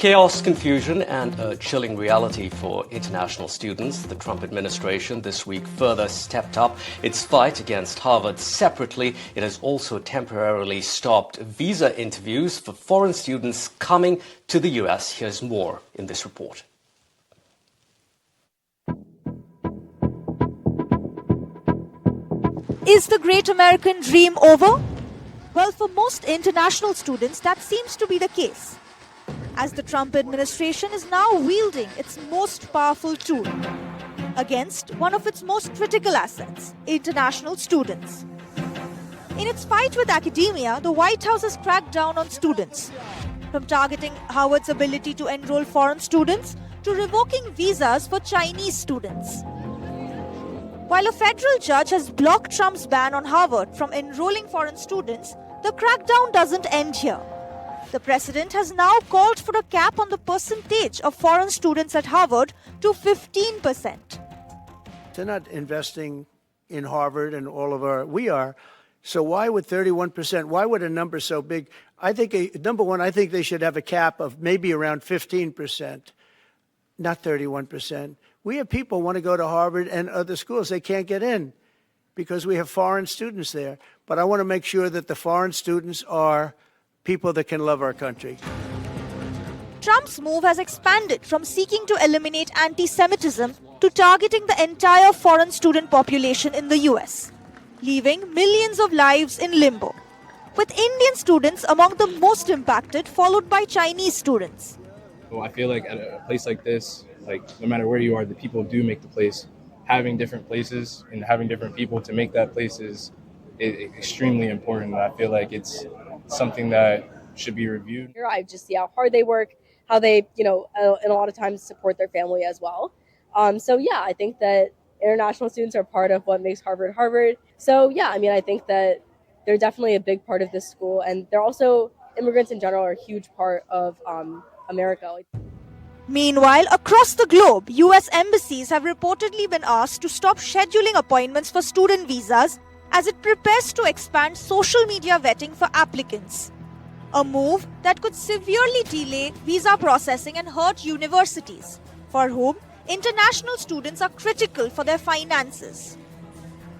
Chaos, confusion, and a chilling reality for international students. The Trump administration this week further stepped up its fight against Harvard. Separately, it has also temporarily stopped visa interviews for foreign students coming to the US. Here's more in this report. Is the great American dream over? Well, for most international students, that seems to be the case, as the Trump administration is now wielding its most powerful tool against one of its most critical assets, international students. In its fight with academia, the White House has cracked down on students, from targeting Harvard's ability to enroll foreign students to revoking visas for Chinese students. While a federal judge has blocked Trump's ban on Harvard from enrolling foreign students, the crackdown doesn't end here. The president has now called for a cap on the percentage of foreign students at Harvard to 15%. They're not investing in Harvard and all of we are. So why would 31%, why would a number so big? I think, number one, I think they should have a cap of maybe around 15%, not 31%. We have people who want to go to Harvard and other schools. They can't get in because we have foreign students there. But I want to make sure that the foreign students are people that can love our country. Trump's move has expanded from seeking to eliminate anti-Semitism to targeting the entire foreign student population in the US, leaving millions of lives in limbo, with Indian students among the most impacted, followed by Chinese students. Well, I feel like at a place like this, no matter where you are, the people do make the place. Having different places and having different people to make that place is extremely important. I feel like it's something that should be reviewed. I just see how hard they work, how they, and a lot of times support their family as well. So yeah, I think that international students are part of what makes Harvard Harvard. So yeah, I think that they're definitely a big part of this school, and they're also, immigrants in general are a huge part of America. Meanwhile, across the globe, US embassies have reportedly been asked to stop scheduling appointments for student visas as it prepares to expand social media vetting for applicants. A move that could severely delay visa processing and hurt universities, for whom international students are critical for their finances.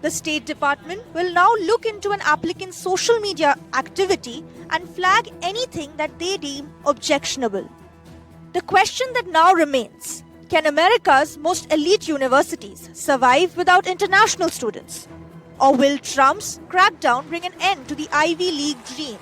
The State Department will now look into an applicant's social media activity and flag anything that they deem objectionable. The question that now remains, can America's most elite universities survive without international students? Or will Trump's crackdown bring an end to the Ivy League dream?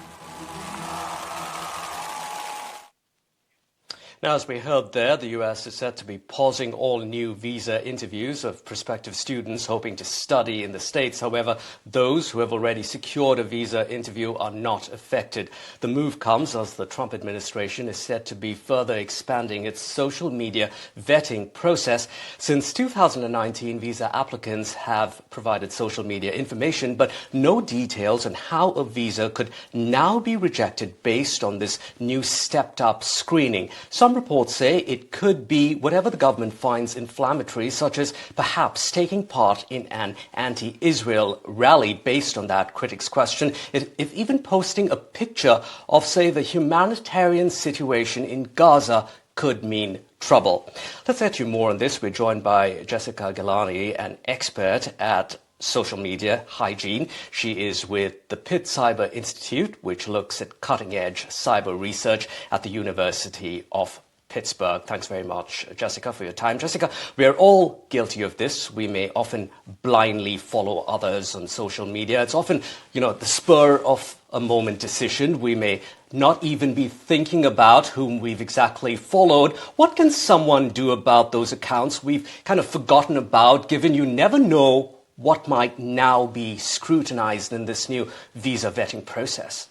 Now, as we heard there, the US is set to be pausing all new visa interviews of prospective students hoping to study in the States. However, those who have already secured a visa interview are not affected. The move comes as the Trump administration is set to be further expanding its social media vetting process. Since 2019, visa applicants have provided social media information, but no details on how a visa could now be rejected based on this new stepped-up screening. Some reports say it could be whatever the government finds inflammatory, such as perhaps taking part in an anti-Israel rally. Based on that, critics question if even posting a picture of, say, the humanitarian situation in Gaza could mean trouble. Let's get you more on this. We're joined by Jessica Ghilani, an expert at social media hygiene. She is with the Pitt Cyber Institute, which looks at cutting-edge cyber research at the University of Pittsburgh. Thanks very much, Jessica, for your time. Jessica, we are all guilty of this. We may often blindly follow others on social media. It's often, the spur of a moment decision. We may not even be thinking about whom we've exactly followed. What can someone do about those accounts we've kind of forgotten about, given you never know what might now be scrutinized in this new visa vetting process?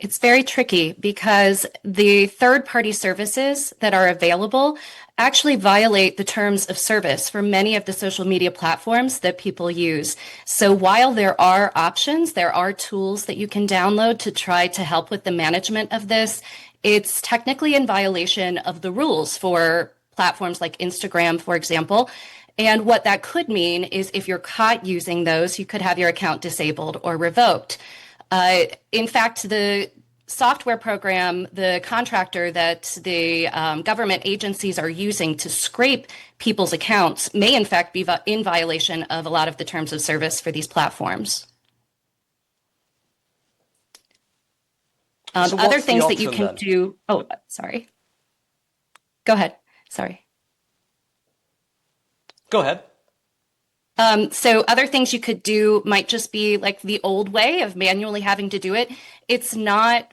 It's very tricky because the third-party services that are available actually violate the terms of service for many of the social media platforms that people use. So while there are options, there are tools that you can download to try to help with the management of this, it's technically in violation of the rules for platforms like Instagram, for example. And what that could mean is if you're caught using those, you could have your account disabled or revoked. In fact, the software program, the contractor that the government agencies are using to scrape people's accounts may in fact be in violation of a lot of the terms of service for these platforms. So other what's the things that you option can then? do. Oh, sorry. Go ahead. Sorry. Go ahead. So other things you could do might just be like the old way of manually having to do it. It's not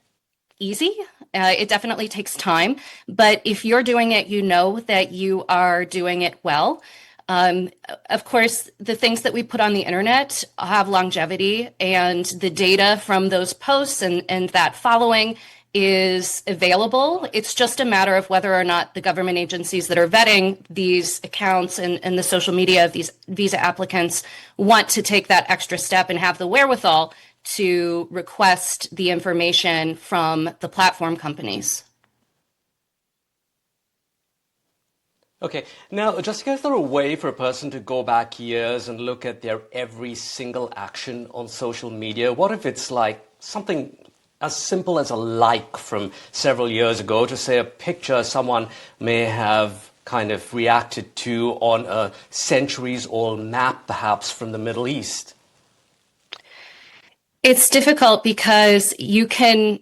easy. It definitely takes time. But if you're doing it, you know that you are doing it well. Of course, the things that we put on the internet have longevity, and the data from those posts and that following is available. It's just a matter of whether or not the government agencies that are vetting these accounts and the social media of these visa applicants want to take that extra step and have the wherewithal to request the information from the platform companies. Okay. Now, Jessica, is there a way for a person to go back years and look at their every single action on social media? What if it's like something as simple as a like from several years ago, to say a picture someone may have kind of reacted to on a centuries-old map, perhaps from the Middle East? It's difficult because you can,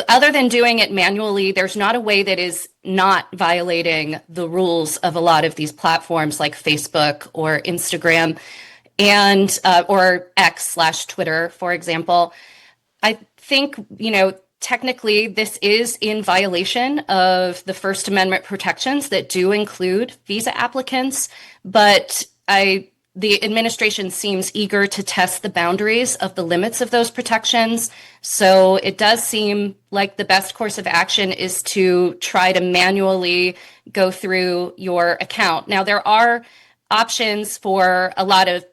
other than doing it manually, there's not a way that is not violating the rules of a lot of these platforms like Facebook or Instagram and or X/Twitter, for example. I think, technically this is in violation of the First Amendment protections that do include visa applicants, but the administration seems eager to test the boundaries of the limits of those protections. So it does seem like the best course of action is to try to manually go through your account. Now, there are options for a lot of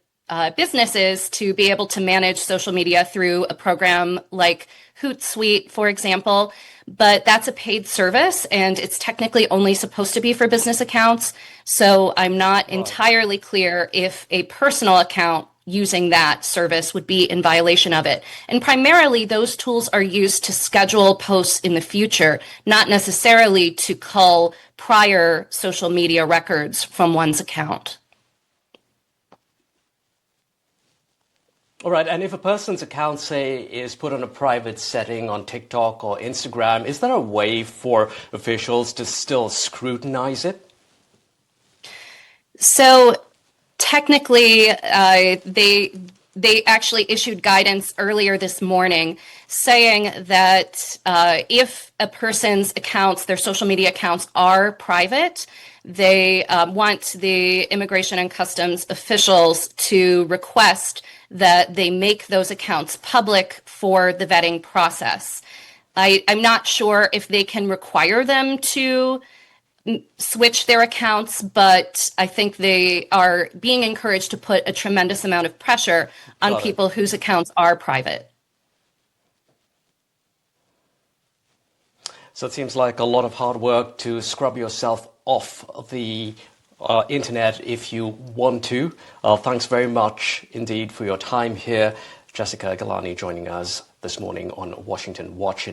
businesses to be able to manage social media through a program like Hootsuite, for example, but that's a paid service and it's technically only supposed to be for business accounts. So I'm not entirely clear if a personal account using that service would be in violation of it. And primarily those tools are used to schedule posts in the future, not necessarily to cull prior social media records from one's account. All right, and if a person's account, say, is put on a private setting on TikTok or Instagram, is there a way for officials to still scrutinize it? So technically, they actually issued guidance earlier this morning saying that if a person's accounts, their social media accounts are private, they want the Immigration and Customs officials to request that they make those accounts public for the vetting process. I'm not sure if they can require them to switch their accounts, but I think they are being encouraged to put a tremendous amount of pressure on people whose accounts are private. So it seems like a lot of hard work to scrub yourself off the internet if you want to. Thanks very much indeed for your time here. Jessica Ghilani joining us this morning on Washington Watch.